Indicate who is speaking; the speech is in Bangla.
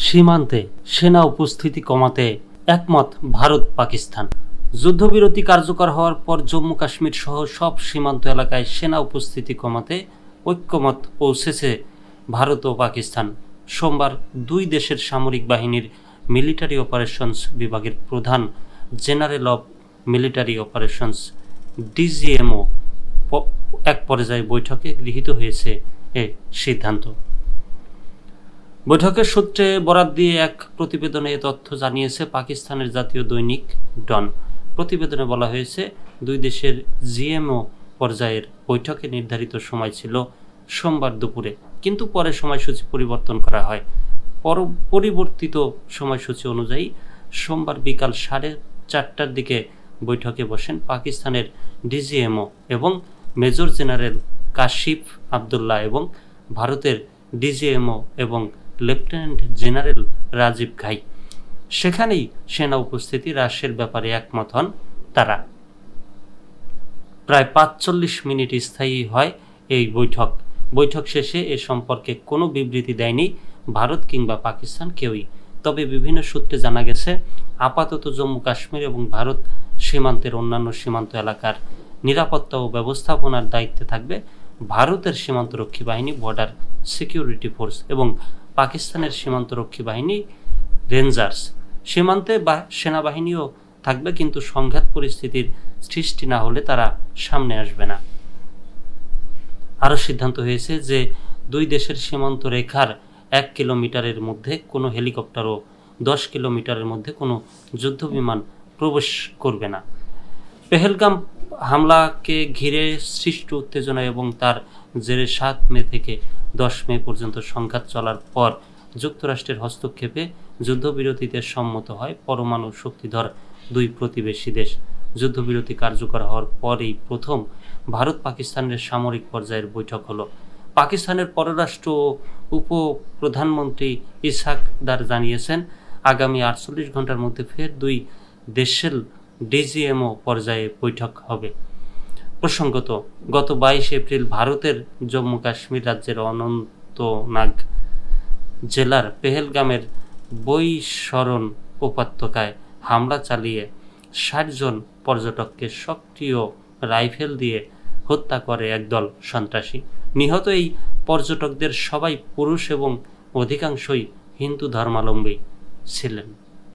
Speaker 1: সীমান্তে সেনা উপস্থিতি কমাতে একমত ভারত পাকিস্তান। যুদ্ধবিরতি কার্যকর হওয়ার পর জম্মু কাশ্মীর সহ সব সীমান্ত এলাকায় সেনা উপস্থিতি কমাতে ঐক্যমত পৌঁছেছে ভারত ও পাকিস্তান। সোমবার দুই দেশের সামরিক বাহিনীর মিলিটারি অপারেশনস বিভাগের প্রধান general of military operations DGMO এক পর্যায়ে বৈঠকে গৃহীত হয়েছে এ সিদ্ধান্ত। বৈঠকের সূত্রে বরাত দিয়ে এক প্রতিবেদনে এ তথ্য জানিয়েছে পাকিস্তানের জাতীয় দৈনিক ডন। প্রতিবেদনে বলা হয়েছে, দুই দেশের জিএমও পর্যায়ের বৈঠকে নির্ধারিত সময় ছিল সোমবার দুপুরে, কিন্তু পরে সময়সূচি পরিবর্তন করা হয়। পরিবর্তিত সময়সূচি অনুযায়ী সোমবার বিকাল 4:30টার দিকে বৈঠকে বসেন পাকিস্তানের ডিজিএমও এবং মেজর জেনারেল কাশিফ আবদুল্লাহ এবং ভারতের ডিজিএমও এবং লেফটেন্যান্ট জেনারেল রাজীব ঘাই। সেখানেই সেনা উপস্থিতি হ্রাসের ব্যাপারে একমত হন তারা। প্রায় 45 মিনিট স্থায়ী হয় এই বৈঠক শেষে এ সম্পর্কে কোনো বিবৃতি দেয়নি ভারত কিংবা পাকিস্তান কেউই। তবে বিভিন্ন সূত্রে জানা গেছে, আপাতত জম্মু কাশ্মীর এবং ভারত সীমান্তের অন্যান্য সীমান্ত এলাকার নিরাপত্তা ও ব্যবস্থাপনার দায়িত্বে থাকবে ভারতের সীমান্তরক্ষী বাহিনী বর্ডার সিকিউরিটি ফোর্স এবং পাকিস্তানের সীমান্তরক্ষী বাহিনী রেঞ্জার্স। সীমান্তে সেনাবাহিনীও থাকবে, কিন্তু সংঘাত পরিস্থিতির সৃষ্টি না হলে তারা সামনে আসবে না। আরও সিদ্ধান্ত হয়েছে যে দুই দেশের সীমান্ত রেখার 1 কিলোমিটারের মধ্যে কোনো হেলিকপ্টার ও 10 কিলোমিটারের মধ্যে কোনো যুদ্ধবিমান প্রবেশ করবে না। পেহেলগাম হামলাকে ঘিরে সৃষ্ট উত্তেজনা এবং তার জেরে 7 মে থেকে 10 মে পর্যন্ত সংঘাত চলার পর যুক্তরাষ্ট্রের হস্তক্ষেপে যুদ্ধবিরতিতে সম্মত হয় পরমাণু শক্তিধর দুই প্রতিবেশী দেশ। যুদ্ধবিরতি কার্যকর হওয়ার পরেই প্রথম ভারত পাকিস্তানের সামরিক পর্যায়ের বৈঠক হলো। পাকিস্তানের পররাষ্ট্র ও উপপ্রধানমন্ত্রী ইসহাক দার জানিয়েছেন, আগামী 48 ঘন্টার মধ্যে ফের দুই দেশের ডিজিএমও পর্যায়ে বৈঠক হবে। প্রসঙ্গত, গত 22 এপ্রিল ভারতের জম্মু কাশ্মীর রাজ্যের অনন্তনাগ জেলার পেহেলগামের বৈশরণ উপত্যকায় হামলা চালিয়ে 60 জন পর্যটককে সক্রিয় রাইফেল দিয়ে হত্যা করে একদল সন্ত্রাসী। নিহত এই পর্যটকদের সবাই পুরুষ এবং অধিকাংশই হিন্দু ধর্মাবলম্বী ছিলেন।